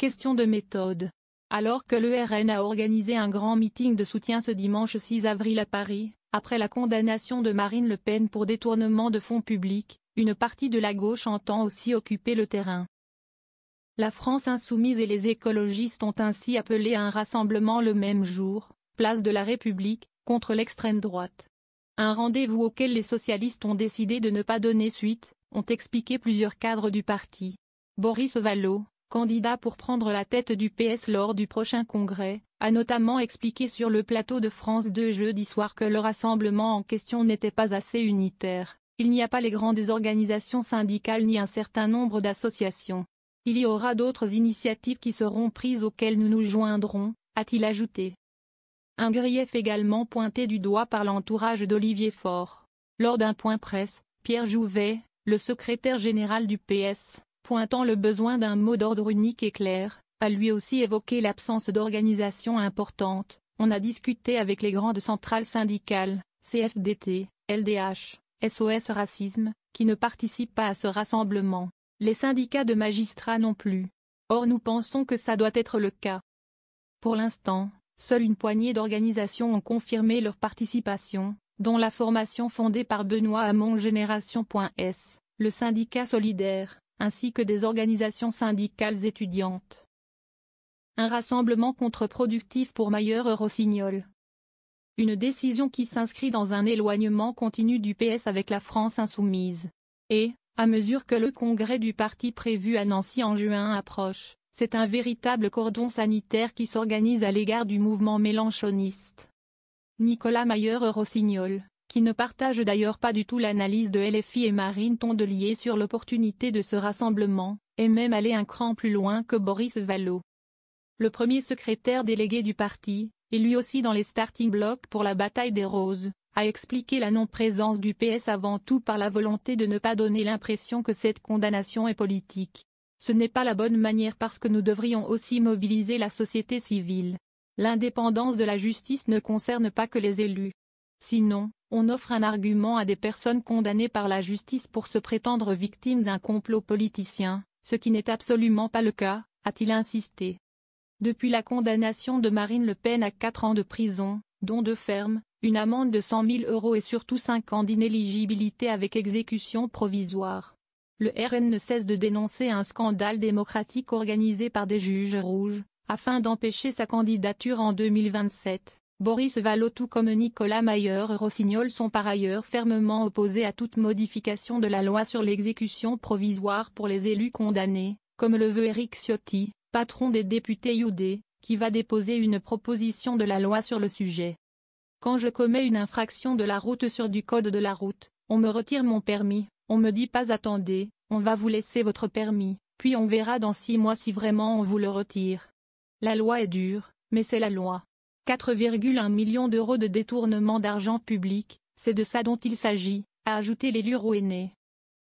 Question de méthode. Alors que le RN a organisé un grand meeting de soutien ce dimanche 6 avril à Paris, après la condamnation de Marine Le Pen pour détournement de fonds publics, une partie de la gauche entend aussi occuper le terrain. La France insoumise et les écologistes ont ainsi appelé à un rassemblement le même jour, place de la République, contre l'extrême droite. Un rendez-vous auquel les socialistes ont décidé de ne pas donner suite, ont expliqué plusieurs cadres du parti. Boris Vallaud, candidat pour prendre la tête du PS lors du prochain congrès, a notamment expliqué sur le plateau de France 2 jeudi soir que le rassemblement en question n'était pas assez unitaire. Il n'y a pas les grandes organisations syndicales ni un certain nombre d'associations. Il y aura d'autres initiatives qui seront prises auxquelles nous nous joindrons, a-t-il ajouté. Un grief également pointé du doigt par l'entourage d'Olivier Faure. Lors d'un point presse, Pierre Jouvet, le secrétaire général du PS, pointant le besoin d'un mot d'ordre unique et clair, a lui aussi évoqué l'absence d'organisation importante. On a discuté avec les grandes centrales syndicales, CFDT, LDH, SOS Racisme, qui ne participent pas à ce rassemblement. Les syndicats de magistrats non plus. Or nous pensons que ça doit être le cas. Pour l'instant, seule une poignée d'organisations ont confirmé leur participation, dont la formation fondée par Benoît Hamon Génération.s, le syndicat solidaire, ainsi que des organisations syndicales étudiantes. Un rassemblement contre-productif pour Mailleur-Rossignol. Une décision qui s'inscrit dans un éloignement continu du PS avec la France insoumise. Et, à mesure que le congrès du parti prévu à Nancy en juin approche, c'est un véritable cordon sanitaire qui s'organise à l'égard du mouvement mélenchoniste. Nicolas Mailleur-Rossignol, qui ne partage d'ailleurs pas du tout l'analyse de LFI et Marine Tondelier sur l'opportunité de ce rassemblement, est même allé un cran plus loin que Boris Vallaud. Le premier secrétaire délégué du parti, et lui aussi dans les starting blocks pour la bataille des roses, a expliqué la non-présence du PS avant tout par la volonté de ne pas donner l'impression que cette condamnation est politique. Ce n'est pas la bonne manière parce que nous devrions aussi mobiliser la société civile. L'indépendance de la justice ne concerne pas que les élus. Sinon, on offre un argument à des personnes condamnées par la justice pour se prétendre victimes d'un complot politicien, ce qui n'est absolument pas le cas, a-t-il insisté. Depuis la condamnation de Marine Le Pen à 4 ans de prison, dont 2 fermes, une amende de 100 000 € et surtout 5 ans d'inéligibilité avec exécution provisoire, le RN ne cesse de dénoncer un scandale démocratique organisé par des juges rouges, afin d'empêcher sa candidature en 2027. Boris Vallaud tout comme Nicolas Mailleur-Rossignol sont par ailleurs fermement opposés à toute modification de la loi sur l'exécution provisoire pour les élus condamnés, comme le veut Éric Ciotti, patron des députés UD, qui va déposer une proposition de la loi sur le sujet. Quand je commets une infraction de la route sur du code de la route, on me retire mon permis, on me dit pas attendez, on va vous laisser votre permis, puis on verra dans 6 mois si vraiment on vous le retire. La loi est dure, mais c'est la loi. 4,1 millions d'euros de détournement d'argent public, c'est de ça dont il s'agit, a ajouté l'élu rouennais.